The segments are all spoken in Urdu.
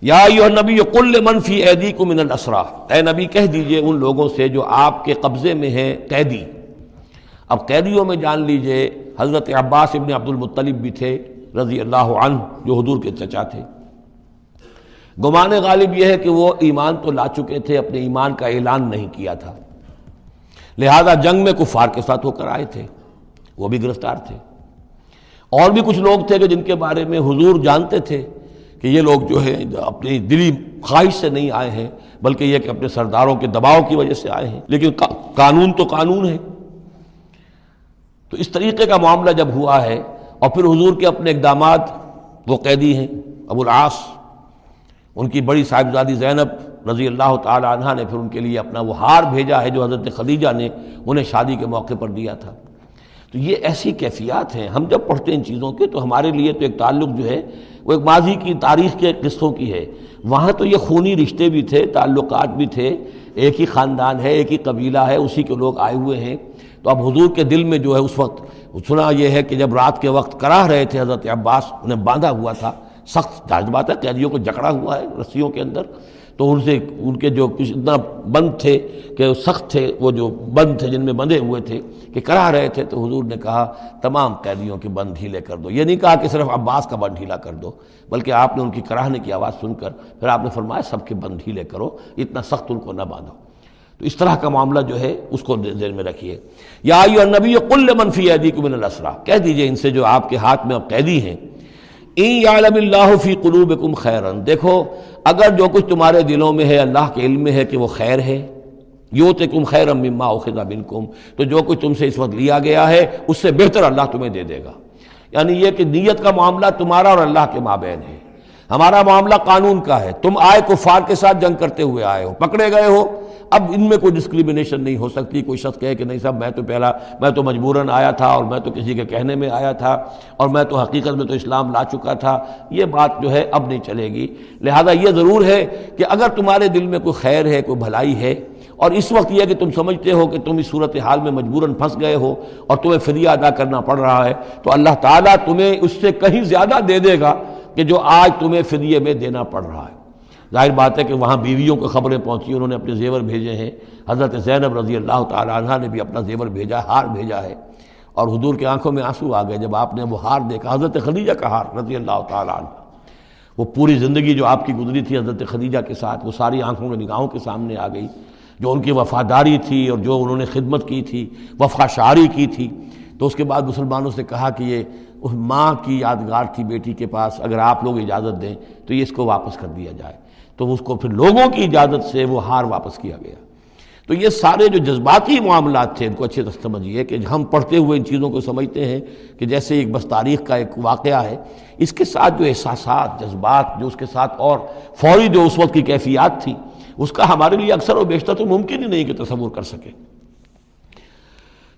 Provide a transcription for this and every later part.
یا ایھا النبی قل لمن فی ایدیکم من الاسریٰ، اے نبی کہہ دیجئے ان لوگوں سے جو آپ کے قبضے میں ہیں قیدی۔ اب قیدیوں میں جان لیجئے حضرت عباس ابن عبد المطلب بھی تھے رضی اللہ عنہ، جو حضور کے چچا تھے۔ گمان غالب یہ ہے کہ وہ ایمان تو لا چکے تھے، اپنے ایمان کا اعلان نہیں کیا تھا، لہذا جنگ میں کفار کے ساتھ ہو کر آئے تھے، وہ بھی گرفتار تھے۔ اور بھی کچھ لوگ تھے کہ جن کے بارے میں حضور جانتے تھے کہ یہ لوگ جو ہے اپنی دلی خواہش سے نہیں آئے ہیں، بلکہ یہ کہ اپنے سرداروں کے دباؤ کی وجہ سے آئے ہیں، لیکن قانون تو قانون ہے۔ تو اس طریقے کا معاملہ جب ہوا ہے، اور پھر حضور کے اپنے اقدامات، وہ قیدی ہیں ابو العاص، ان کی بڑی صاحبزادی زینب رضی اللہ تعالی عنہا نے پھر ان کے لیے اپنا وہ ہار بھیجا ہے جو حضرت خدیجہ نے انہیں شادی کے موقع پر دیا تھا۔ تو یہ ایسی کیفیات ہیں، ہم جب پڑھتے ہیں ان چیزوں کے تو ہمارے لیے تو ایک تعلق جو ہے وہ ایک ماضی کی تاریخ کے قصوں کی ہے۔ وہاں تو یہ خونی رشتے بھی تھے، تعلقات بھی تھے، ایک ہی خاندان ہے، ایک ہی قبیلہ ہے، اسی کے لوگ آئے ہوئے ہیں۔ تو اب حضور کے دل میں جو ہے اس وقت سنا یہ ہے کہ جب رات کے وقت کراہ رہے تھے حضرت عباس، انہیں باندھا ہوا تھا، سخت ظاہر بات ہے قیدیوں کو جکڑا ہوا ہے رسیوں کے اندر، تو ان کے جو کچھ اتنا بند تھے کہ سخت تھے، وہ جو بند تھے جن میں بندھے ہوئے تھے کہ کراہ رہے تھے، تو حضور نے کہا تمام قیدیوں کے بند ڈھیلے کر دو۔ یہ نہیں کہا کہ صرف عباس کا بند ڈھیلا کر دو، بلکہ آپ نے ان کی کراہنے کی آواز سن کر پھر آپ نے فرمایا سب کے بند ڈھیلے کرو، اتنا سخت ان کو نہ باندھو۔ تو اس طرح کا معاملہ جو ہے اس کو ذہن میں رکھیے۔ یا ایھا النبی قل لمن فی ایدیکم من الاسریٰ، کہہ دیجئے ان سے جو آپ کے ہاتھ میں اب قیدی ہیں، ان یعلم اللہ فی قلوبکم خیرا، دیکھو اگر جو کچھ تمہارے دلوں میں ہے اللہ کے علم میں ہے کہ وہ خیر ہے، یؤتکم خیرا مما اخذ منکم، تو جو کچھ تم سے اس وقت لیا گیا ہے اس سے بہتر اللہ تمہیں دے دے گا۔ یعنی یہ کہ نیت کا معاملہ تمہارا اور اللہ کے مابین ہے، ہمارا معاملہ قانون کا ہے۔ تم آئے کفار کے ساتھ جنگ کرتے ہوئے آئے ہو، پکڑے گئے ہو، اب ان میں کوئی ڈسکریمنیشن نہیں ہو سکتی۔ کوئی شخص کہے کہ نہیں صاحب میں تو مجبوراً آیا تھا، اور میں تو کسی کے کہنے میں آیا تھا، اور میں تو حقیقت میں تو اسلام لا چکا تھا، یہ بات جو ہے اب نہیں چلے گی۔ لہذا یہ ضرور ہے کہ اگر تمہارے دل میں کوئی خیر ہے، کوئی بھلائی ہے، اور اس وقت یہ کہ تم سمجھتے ہو کہ تم اس صورتحال میں مجبوراً پھنس گئے ہو اور تمہیں فدیہ ادا کرنا پڑ رہا ہے، تو اللہ تعالیٰ تمہیں اس سے کہیں زیادہ دے دے گا کہ جو آج تمہیں فدیے میں دینا پڑ رہا ہے۔ ظاہر بات ہے کہ وہاں بیویوں کو خبریں پہنچی، انہوں نے اپنے زیور بھیجے ہیں، حضرت زینب رضی اللہ تعالی عنہا نے بھی اپنا زیور بھیجا، ہار بھیجا ہے، اور حضور کی آنکھوں میں آنسو آ گئے جب آپ نے وہ ہار دیکھا، حضرت خدیجہ کا ہار رضی اللہ تعالی عنہ۔ وہ پوری زندگی جو آپ کی گزری تھی حضرت خدیجہ کے ساتھ، وہ ساری آنکھوں میں نگاہوں کے سامنے آ گئی، جو ان کی وفاداری تھی اور جو انہوں نے خدمت کی تھی، وفا شعاری کی تھی۔ تو اس کے بعد مسلمانوں سے کہا کہ یہ اس ماں کی یادگار تھی بیٹی کے پاس، اگر آپ لوگ اجازت دیں تو یہ اس کو واپس کر دیا جائے، تو اس کو پھر لوگوں کی اجازت سے وہ ہار واپس کیا گیا۔ تو یہ سارے جو جذباتی معاملات تھے ان کو اچھے سے سمجھیے کہ ہم پڑھتے ہوئے ان چیزوں کو سمجھتے ہیں کہ جیسے ایک بس تاریخ کا ایک واقعہ ہے، اس کے ساتھ جو احساسات، جذبات، جو اس کے ساتھ اور فوری جو اس وقت کی کیفیات تھی، اس کا ہمارے لیے اکثر و بیشتر تو ممکن ہی نہیں کہ تصور کر سکے۔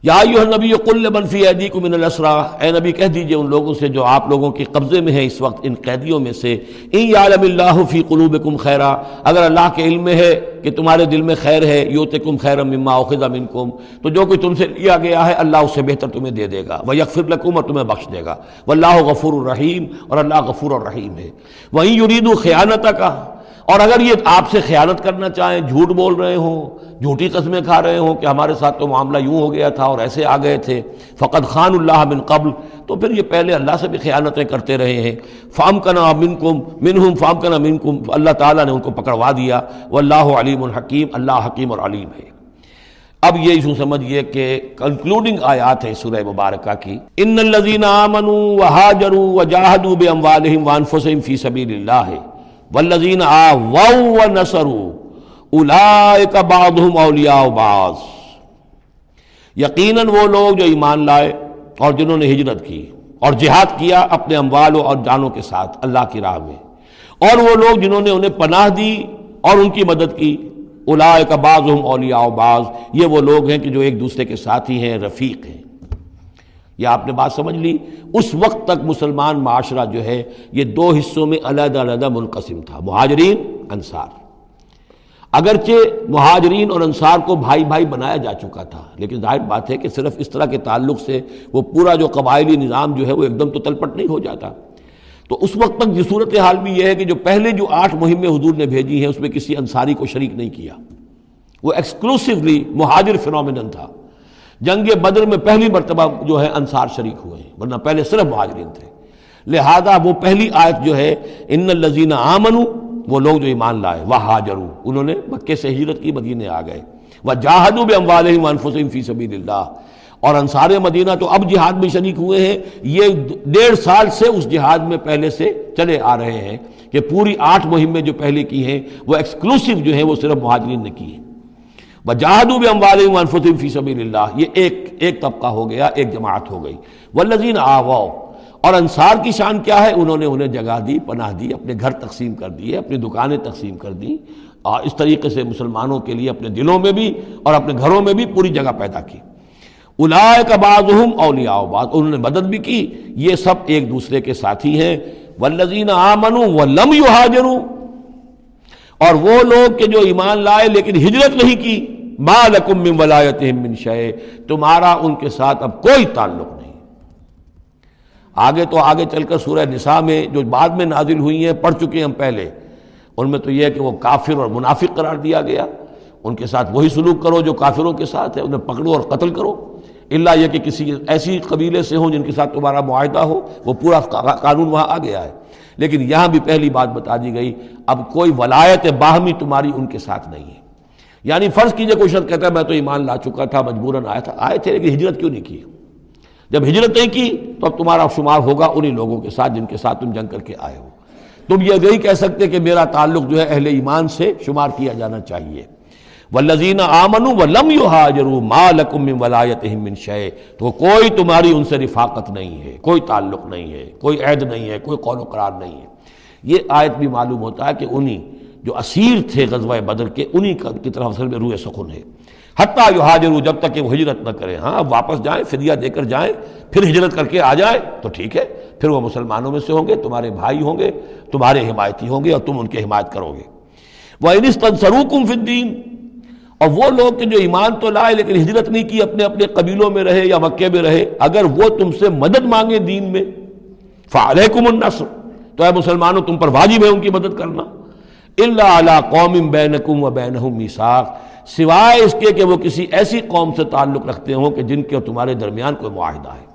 یا ایھا النبی قل لمن فی ایدیکم من الاسریٰ، اے نبی کہہ دیجئے ان لوگوں سے جو آپ لوگوں کے قبضے میں ہیں اس وقت ان قیدیوں میں سے، ان یعلم اللہ فی قلوبکم خیرا، اگر اللہ کے علم میں ہے کہ تمہارے دل میں خیر ہے، یؤتکم خیرا مما اخذ منکم، تو جو کچھ تم سے لیا گیا ہے اللہ اس سے بہتر تمہیں دے دے گا، ویغفر لکم، اور تمہیں بخش دے گا، واللہ غفور الرحیم، اور اللہ غفور الرحیم ہے۔ وَإِن یریدوا خیانتک، اور اگر یہ آپ سے خیانت کرنا چاہیں، جھوٹ بول رہے ہوں، جھوٹی قسمیں کھا رہے ہوں کہ ہمارے ساتھ تو معاملہ یوں ہو گیا تھا اور ایسے آ گئے تھے، فقد خانوا اللہ من قبل، تو پھر یہ پہلے اللہ سے بھی خیانتیں کرتے رہے ہیں، فامکنا منہم فامکنا منکم، اللہ تعالیٰ نے ان کو پکڑوا دیا، واللہ علیم حکیم، اللہ حکیم اور علیم ہے۔ اب یہ یوں سمجھیے کہ کنکلوڈنگ آیات ہے سورہ مبارکہ کی، ان الذین آمنوا وہاجروا وجاہدوا باموالہم وانفسہم فی سبیل اللہ والذین آووا ونصروا اولئک بعضهم اولیاء بعض، یقیناً وہ لوگ جو ایمان لائے اور جنہوں نے ہجرت کی اور جہاد کیا اپنے اموالوں اور جانوں کے ساتھ اللہ کی راہ میں، اور وہ لوگ جنہوں نے انہیں پناہ دی اور ان کی مدد کی، اولئک بعضهم اولیاء بعض، یہ وہ لوگ ہیں کہ جو ایک دوسرے کے ساتھی ہیں، رفیق ہیں۔ یہ آپ نے بات سمجھ لی۔ اس وقت تک مسلمان معاشرہ جو ہے یہ دو حصوں میں علیحدہ علیحدہ منقسم تھا، مہاجرین، انصار۔ اگرچہ مہاجرین اور انصار کو بھائی بھائی بنایا جا چکا تھا، لیکن ظاہر بات ہے کہ صرف اس طرح کے تعلق سے وہ پورا جو قبائلی نظام جو ہے وہ ایک دم تو تلپٹ نہیں ہو جاتا۔ تو اس وقت تک یہ صورتحال بھی یہ ہے کہ جو پہلے جو 8 مہمیں حضور نے بھیجی ہیں اس میں کسی انصاری کو شریک نہیں کیا، وہ ایکسکلوسیولی مہاجر فینومینن تھا۔ جنگ بدر میں پہلی مرتبہ جو ہے انصار شریک ہوئے ہیں، ورنہ پہلے صرف مہاجرین تھے۔ لہذا وہ پہلی آیت جو ہے ان الذین آمنوا، وہ لوگ جو ایمان لائے، وہاجروا، انہوں نے مکے سے ہجرت کی، مدینے آ گئے، وجاہدوا باموالہم وانفسہم فی سبیل اللہ، اور انصار مدینہ تو اب جہاد میں شریک ہوئے ہیں، یہ 1.5 سال سے اس جہاد میں پہلے سے چلے آ رہے ہیں کہ پوری 8 مہمیں جو پہلے کی ہیں وہ ایکسکلوسیو جو ہیں وہ صرف مہاجرین نے کی ہیں۔ وجاہدوا باموالہم وانفسہم فی سبیل اللہ، یہ ایک طبقہ ہو گیا، ایک جماعت ہو گئی۔ والذین آووا، اور انصار کی شان کیا ہے؟ انہوں نے انہیں جگہ دی، پناہ دی، اپنے گھر تقسیم کر دیے، اپنی دکانیں تقسیم کر دی، اور اس طریقے سے مسلمانوں کے لیے اپنے دلوں میں بھی اور اپنے گھروں میں بھی پوری جگہ پیدا کی۔ اولئک بعضهم اولیاء بعض، انہوں نے مدد بھی کی، یہ سب ایک دوسرے کے ساتھی ہیں۔ والذین آمنوا ولم یہاجروا، اور وہ لوگ کہ جو ایمان لائے لیکن ہجرت نہیں کی، ما لکم من ولایتہم من شیء، تمہارا ان کے ساتھ اب کوئی تعلق نہیں۔ آگے تو آگے چل کر سورہ نساء میں جو بعد میں نازل ہوئی ہیں پڑھ چکے ہیں ہم پہلے، ان میں تو یہ ہے کہ وہ کافر اور منافق قرار دیا گیا، ان کے ساتھ وہی سلوک کرو جو کافروں کے ساتھ ہے، انہیں پکڑو اور قتل کرو، الا یہ کہ کسی ایسی قبیلے سے ہوں جن کے ساتھ تمہارا معاہدہ ہو، وہ پورا قانون وہاں آ گیا ہے۔ لیکن یہاں بھی پہلی بات بتا دی گئی، اب کوئی ولایت باہمی تمہاری ان کے ساتھ نہیں ہے۔ یعنی فرض کیجئے کوئی شخص کہتا ہے میں تو ایمان لا چکا تھا، مجبوراً آئے تھے لیکن ہجرت کیوں نہیں کی؟ جب ہجرت نہیں کی تو اب تمہارا شمار ہوگا انہی لوگوں کے ساتھ جن کے ساتھ تم جنگ کر کے آئے ہو۔ تم یہ نہیں کہہ سکتے کہ میرا تعلق جو ہے اہل ایمان سے شمار کیا جانا چاہیے۔ والذین آمنوا ولم یہاجروا ما لکم من ولایتہم من شیء، تو کوئی تمہاری ان سے رفاقت نہیں ہے، کوئی تعلق نہیں ہے، کوئی عہد نہیں ہے، کوئی قول و قرار نہیں ہے۔ یہ آیت بھی معلوم ہوتا ہے کہ انہی جو اسیر تھے غزوہ بدر کے، انہی کی طرف اصل میں روح سخن ہے۔ حتیٰ یہاجروا، جب تک کہ وہ ہجرت نہ کریں، ہاں اب واپس جائیں، فدیہ دے کر جائیں، پھر ہجرت کر کے آ جائیں تو ٹھیک ہے، پھر وہ مسلمانوں میں سے ہوں گے، تمہارے بھائی ہوں گے، تمہارے حمایتی ہوں گے اور تم ان کی حمایت کرو گے۔ وَإِنِ اسْتَنصَرُوكُمْ فِي الدِّينِ، اور وہ لوگ کہ جو ایمان تو لائے لیکن ہجرت نہیں کی، اپنے اپنے قبیلوں میں رہے یا مکے میں رہے، اگر وہ تم سے مدد مانگے دین میں، فَعَلَيْكُمُ النَّصْرُ، تو اے مسلمانوں تم پر واجب ہے ان کی مدد کرنا، إِلَّا عَلَىٰ قَوْمٍ بَيْنَكُمْ وَبَيْنَهُمْ مِيثَاقٌ، سوائے اس کے کہ وہ کسی ایسی قوم سے تعلق رکھتے ہوں کہ جن کے اور تمہارے درمیان کوئی معاہدہ ہے۔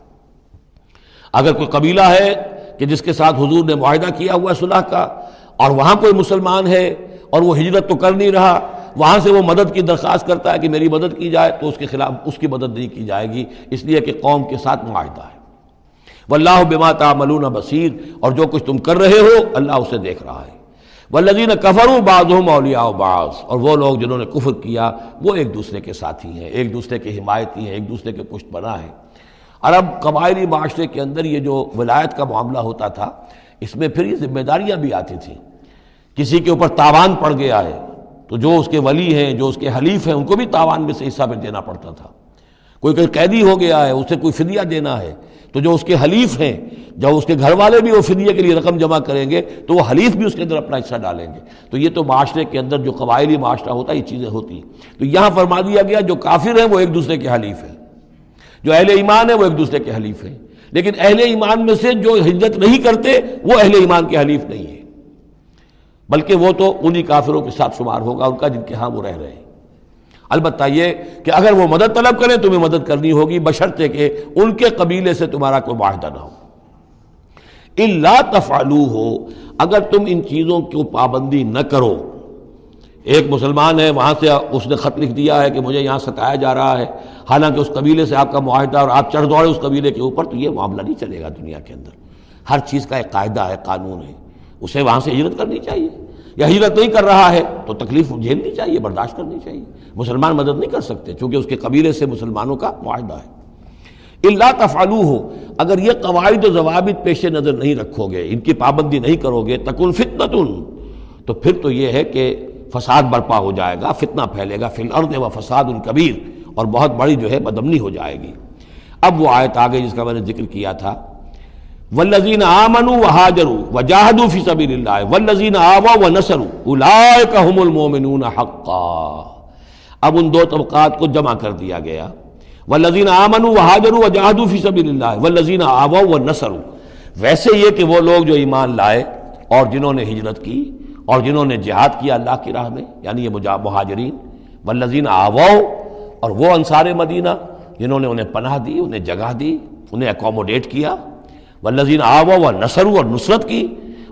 اگر کوئی قبیلہ ہے کہ جس کے ساتھ حضور نے معاہدہ کیا ہوا ہے صلح کا، اور وہاں کوئی مسلمان ہے اور وہ ہجرت تو کر نہیں رہا، وہاں سے وہ مدد کی درخواست کرتا ہے کہ میری مدد کی جائے، تو اس کے خلاف اس کی مدد نہیں کی جائے گی، اس لیے کہ قوم کے ساتھ معاہدہ ہے۔ واللہ بما تعملون بصیر، اور جو کچھ تم کر رہے ہو اللہ اسے دیکھ رہا ہے۔ والذین کفروا بعضهم اولیاء بعض، اور وہ لوگ جنہوں نے کفر کیا وہ ایک دوسرے کے ساتھی ہیں، ایک دوسرے کے حمایتی ہیں، ایک دوسرے کے پشت پناہ ہیں۔ عرب قبائلی معاشرے کے اندر یہ جو ولایت کا معاملہ ہوتا تھا، اس میں پھر یہ ذمہ داریاں بھی آتی تھیں۔ کسی کے اوپر تاوان پڑ گیا ہے تو جو اس کے ولی ہیں، جو اس کے حلیف ہیں، ان کو بھی تاوان میں سے حصہ پھر دینا پڑتا تھا۔ کوئی قیدی ہو گیا ہے، اسے کوئی فدیہ دینا ہے، تو جو اس کے حلیف ہیں، جب اس کے گھر والے بھی وہ فدیے کے لیے رقم جمع کریں گے تو وہ حلیف بھی اس کے اندر اپنا حصہ ڈالیں گے۔ تو یہ تو معاشرے کے اندر جو قبائلی معاشرہ ہوتا ہے یہ چیزیں ہوتی ہیں۔ تو یہاں فرما دیا گیا جو کافر ہیں وہ ایک دوسرے کے حلیف ہیں، جو اہل ایمان ہیں وہ ایک دوسرے کے حلیف ہیں، لیکن اہل ایمان میں سے جو ہجرت نہیں کرتے وہ اہل ایمان کے حلیف نہیں ہیں، بلکہ وہ تو انہی کافروں کے ساتھ شمار ہوگا ان کا جن کے ہاں وہ رہ رہے ہیں۔ البتہ یہ کہ اگر وہ مدد طلب کریں تمہیں مدد کرنی ہوگی، بشرطے کہ ان کے قبیلے سے تمہارا کوئی معاہدہ نہ ہو۔ الا تفعلوہ، اگر تم ان چیزوں کی پابندی نہ کرو، ایک مسلمان ہے وہاں سے اس نے خط لکھ دیا ہے کہ مجھے یہاں ستایا جا رہا ہے، حالانکہ اس قبیلے سے آپ کا معاہدہ اور آپ چڑھ دوڑے اس قبیلے کے اوپر، تو یہ معاملہ نہیں چلے گا دنیا کے اندر۔ ہر چیز کا ایک قاعدہ ہے، قانون ہے، اسے وہاں سے ہجرت کرنی چاہیے، یا ہجرت نہیں کر رہا ہے تو تکلیف جھیلنی چاہیے، برداشت کرنی چاہیے۔ مسلمان مدد نہیں کر سکتے چونکہ اس کے قبیلے سے مسلمانوں کا معاہدہ ہے۔ الا تفعلوہ، اگر یہ قواعد و ضوابط پیش نظر نہیں رکھو گے، ان کی پابندی نہیں کرو گے، تکن فتنۃ، تو پھر تو یہ ہے کہ فساد برپا ہو جائے گا، فتنہ پھیلے گا، فی الارض و فساد کبیر، اور بہت بڑی جو ہے بدامنی ہو جائے گی۔ اب وہ آیت آگے جس کا میں نے ذکر کیا تھا، والذین آمنوا وہاجروا وجاہدوا فی سبیل اللہ والذین آووا ونصروا اولئک هم المؤمنون حقا۔ اب ان دو طبقات کو جمع کر دیا گیا، والذین آمنوا وہاجروا وجاہدوا فی سبیل اللہ والذین آووا ونصروا، ویسے یہ کہ وہ لوگ جو ایمان لائے اور جنہوں نے ہجرت کی اور جنہوں نے جہاد کیا اللہ کی راہ میں، یعنی یہ مہاجرین، والذین آووا، اور وہ انصار مدینہ جنہوں نے انہیں پناہ دی، انہیں جگہ دی، انہیں اکوموڈیٹ کیا، والذین آووا ونصروا، اور نصرت کی،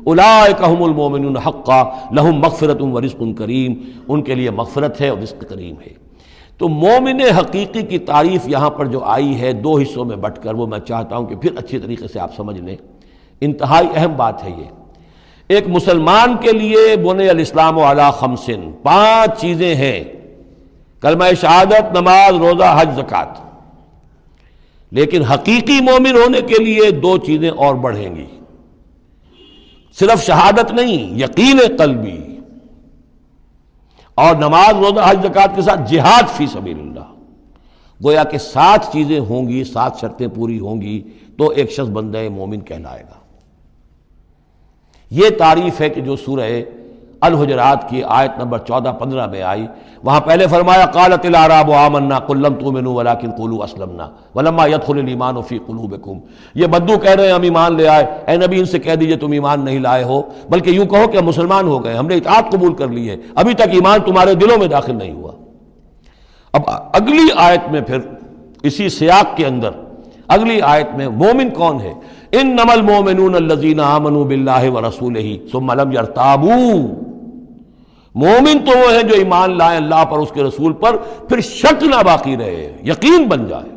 اولئک هم المؤمنون حقا لہم مغفرۃ ورزق کریم، ان کے لیے مغفرت ہے اور رزق کریم ہے۔ تو مومن حقیقی کی تعریف یہاں پر جو آئی ہے دو حصوں میں بٹ کر، وہ میں چاہتا ہوں کہ پھر اچھی طریقے سے آپ سمجھ لیں، انتہائی اہم بات ہے یہ۔ ایک مسلمان کے لیے بنی الاسلام علی خمس، 5 چیزیں ہیں، کلمہ شہادت، نماز، روزہ، حج، زکوٰۃ۔ لیکن حقیقی مومن ہونے کے لیے 2 چیزیں اور بڑھیں گی، صرف شہادت نہیں، یقین قلبی، اور نماز، روزہ، حج، زکوٰۃ کے ساتھ جہاد فی سبیل اللہ۔ گویا کہ 7 چیزیں ہوں گی، 7 شرطیں پوری ہوں گی تو ایک شخص بندہ مومن کہلائے گا۔ یہ تعریف ہے کہ جو سورہ الحجرات کی آیت نمبر 14-15 میں آئی، وہاں پہلے فرمایا قالت الاعراب آمنا قل لم تؤمنوا ولکن قولوا اسلمنا ولما يدخل الايمان في قلوبكم۔ یہ بدو کہہ رہے ہیں ہم ایمان لے آئے، اے نبی ان سے کہہ دیجئے تم ایمان نہیں لائے ہو، بلکہ یوں کہو کہ ہم مسلمان ہو گئے، ہم نے اطاعت قبول کر لی ہے، ابھی تک ایمان تمہارے دلوں میں داخل نہیں ہوا۔ اب اگلی آیت میں پھر اسی سیاق کے اندر اگلی آیت میں مومن کون ہے؟ انما المؤمنون الذین آمنوا باللہ ورسولہ ثم لم یرتابوا۔ مومن تو وہ ہیں جو ایمان لائیں اللہ پر، اس کے رسول پر، پھر شک نہ باقی رہے، یقین بن جائے۔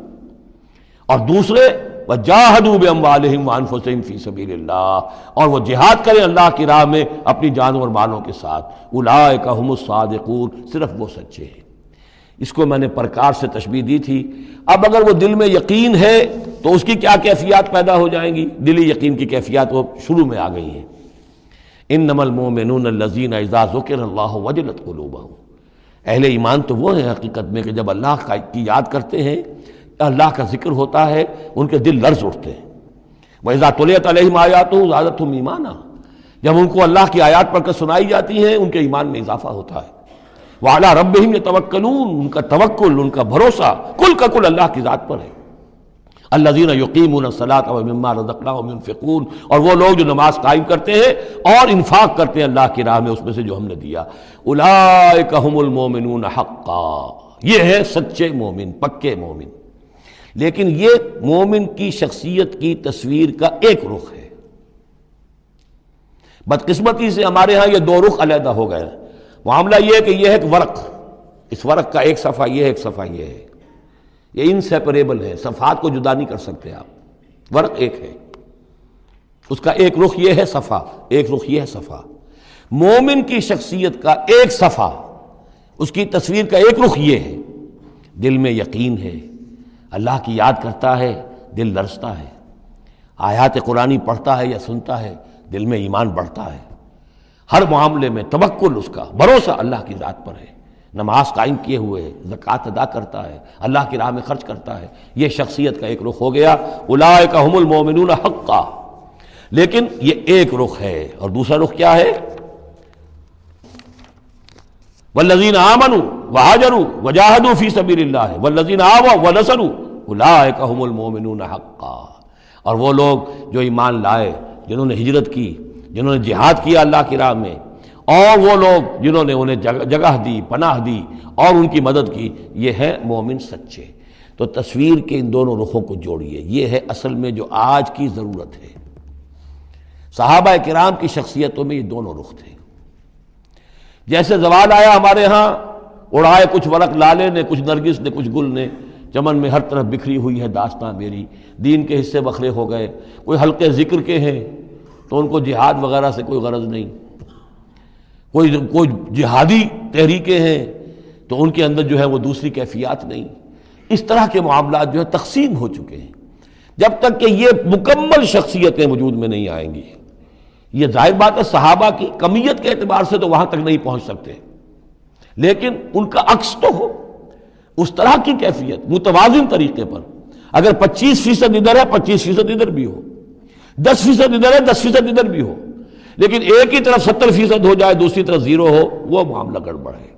اور دوسرے وجاہدوا باموالہم وانفسہم فی سبیل اللہ، اور وہ جہاد کریں اللہ کی راہ میں اپنی جانوں اور مالوں کے ساتھ۔ اولئک ھم الصادقون، صرف وہ سچے ہیں۔ اس کو میں نے پرکار سے تشبیہ دی تھی۔ اب اگر وہ دل میں یقین ہے تو اس کی کیا کیفیات پیدا ہو جائیں گی؟ دلی یقین کی کیفیات وہ شروع میں آ گئی ہیں۔ انما المؤمنون الذین اذا ذکر اللہ وجلت قلوبہم، اہل ایمان تو وہ ہیں حقیقت میں کہ جب اللہ کی یاد کرتے ہیں، اللہ کا ذکر ہوتا ہے، ان کے دل لرز اٹھتے ہیں۔ وَإِذَا تُلِيَتْ عَلَيْهِمْ آيَاتُهُ زَادَتْهُمْ ایمانا، جب ان کو اللہ کی آیات پڑھ کر سنائی جاتی ہیں ان کے ایمان میں اضافہ ہوتا ہے۔ وَعَلَىٰ رَبِّهِمْ يَتَوَكَّلُونَ، ان کا توکل، ان کا بھروسہ کل کا کل اللہ کی ذات پر ہے۔ الذین یقیمون الصلاۃ ومما رزقناہم ينفقون، اور وہ لوگ جو نماز قائم کرتے ہیں اور انفاق کرتے ہیں اللہ کی راہ میں اس میں سے جو ہم نے دیا۔ اولئک ھم المؤمنون حقا، یہ ہے سچے مومن، پکے مومن۔ لیکن یہ مومن کی شخصیت کی تصویر کا ایک رخ ہے۔ بدقسمتی سے ہمارے ہاں یہ 2 رخ علیحدہ ہو گئے۔ معاملہ یہ ہے کہ یہ ہے ایک ورق، اس ورق کا ایک صفحہ یہ ہے، ایک صفحہ یہ ہے، یہ انسیپریبل ہے، صفحات کو جدا نہیں کر سکتے آپ۔ ورق ایک ہے، اس کا ایک رخ یہ ہے صفحہ، ایک رخ یہ ہے صفحہ۔ مومن کی شخصیت کا ایک صفحہ، اس کی تصویر کا ایک رخ یہ ہے، دل میں یقین ہے، اللہ کی یاد کرتا ہے، دل لرزتا ہے، آیات قرآنی پڑھتا ہے یا سنتا ہے، دل میں ایمان بڑھتا ہے، ہر معاملے میں توکل، اس کا بھروسہ اللہ کی ذات پر ہے، نماز قائم کیے ہوئے ہے، زکوٰۃ ادا کرتا ہے، اللہ کی راہ میں خرچ کرتا ہے۔ یہ شخصیت کا ایک رخ ہو گیا، اولئک ھم المؤمنون حقا۔ لیکن یہ ایک رخ ہے، اور دوسرا رخ کیا ہے؟ والذین آمنوا وہاجروا وجاہدوا فی سبیل اللہ والذین آووا ونصروا اولئک ھم المؤمنون حقا۔ اور وہ لوگ جو ایمان لائے، جنہوں نے ہجرت کی، جنہوں نے جہاد کیا اللہ کی راہ میں، اور وہ لوگ جنہوں نے انہیں جگہ دی، پناہ دی اور ان کی مدد کی، یہ ہے مومن سچے۔ تو تصویر کے ان دونوں رخوں کو جوڑیے، یہ ہے اصل میں جو آج کی ضرورت ہے۔ صحابہ کرام کی شخصیتوں میں یہ دونوں رخ تھے۔ جیسے زوال آیا ہمارے ہاں، اڑائے کچھ ورق لالے نے، کچھ نرگس نے، کچھ گل نے، چمن میں ہر طرف بکھری ہوئی ہے داستاں میری، دین کے حصے بکھرے ہو گئے، کوئی حلقے ذکر کے ہیں تو ان کو جہاد وغیرہ سے کوئی غرض نہیں، کوئی جہادی تحریکیں ہیں تو ان کے اندر جو ہے وہ دوسری کیفیات نہیں۔ اس طرح کے معاملات جو ہے تقسیم ہو چکے ہیں۔ جب تک کہ یہ مکمل شخصیتیں وجود میں نہیں آئیں گی، یہ ظاہر بات ہے صحابہ کی کمیت کے اعتبار سے تو وہاں تک نہیں پہنچ سکتے، لیکن ان کا عکس تو ہو، اس طرح کی کیفیت متوازن طریقے پر۔ اگر 25% ادھر ہے 25% ادھر بھی ہو، 10% ادھر ہے 10% ادھر بھی ہو، لیکن ایک ہی طرف 70% ہو جائے، دوسری طرف 0 ہو، وہ معاملہ گڑبڑ ہے۔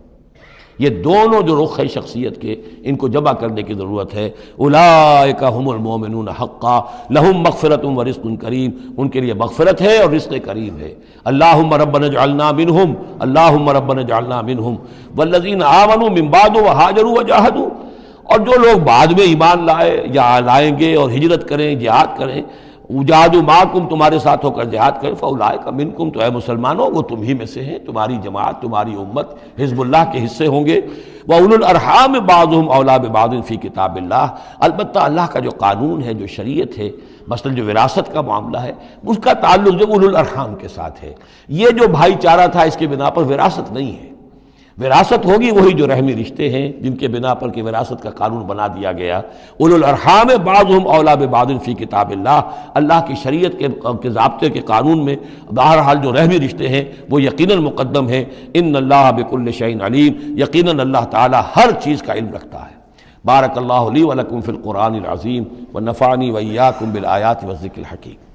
یہ دونوں جو رخ ہے شخصیت کے، ان کو جمع کرنے کی ضرورت ہے۔ اولئک هم المؤمنون حقا لهم مغفرۃ ورزق کریم، ان کے لیے مغفرت ہے اور رزق کریم ہے۔ اللہم ربنا اجعلنا منہم، اللہم ربنا اجعلنا منہم والذین آمنوا من بعد وہاجروا وجاہدوا، اور جو لوگ بعد میں ایمان لائے یا لائیں گے اور ہجرت کریں، جہاد کریں، وجاہدوا معکم، تمہارے ساتھ ہو کر جہاد کریں، فاولئک منکم، تو اے مسلمانوں وہ تم ہی میں سے ہیں، تمہاری جماعت، تمہاری امت حزب اللہ کے حصے ہوں گے۔ وَأُولُو الْأَرْحَامِ بَعْضُهُمْ أَوْلَىٰ بِبَعْضٍ فِي کتاب اللہ، البتہ اللہ کا جو قانون ہے، جو شریعت ہے، مثلا جو وراثت کا معاملہ ہے، اس کا تعلق جو اولو الارحام کے ساتھ ہے۔ یہ جو بھائی چارہ تھا اس کے بنا پر وراثت نہیں ہے، وراثت ہوگی وہی جو رحمی رشتے ہیں جن کے بنا پر کہ وراثت کا قانون بنا دیا گیا۔ اولو الارحام بعضهم اولیٰ ببعض فی کتاب اللہ، اللہ کی شریعت کے ضابطے کے قانون میں بہرحال جو رحمی رشتے ہیں وہ یقیناً مقدم ہیں۔ ان اللہ بکل شیء علیم، یقیناً اللہ تعالی ہر چیز کا علم رکھتا ہے۔ بارک اللہ لی ولکم فی القرآن العظیم ونفعنی وإیاکم بالآیات والذکر الحکیم۔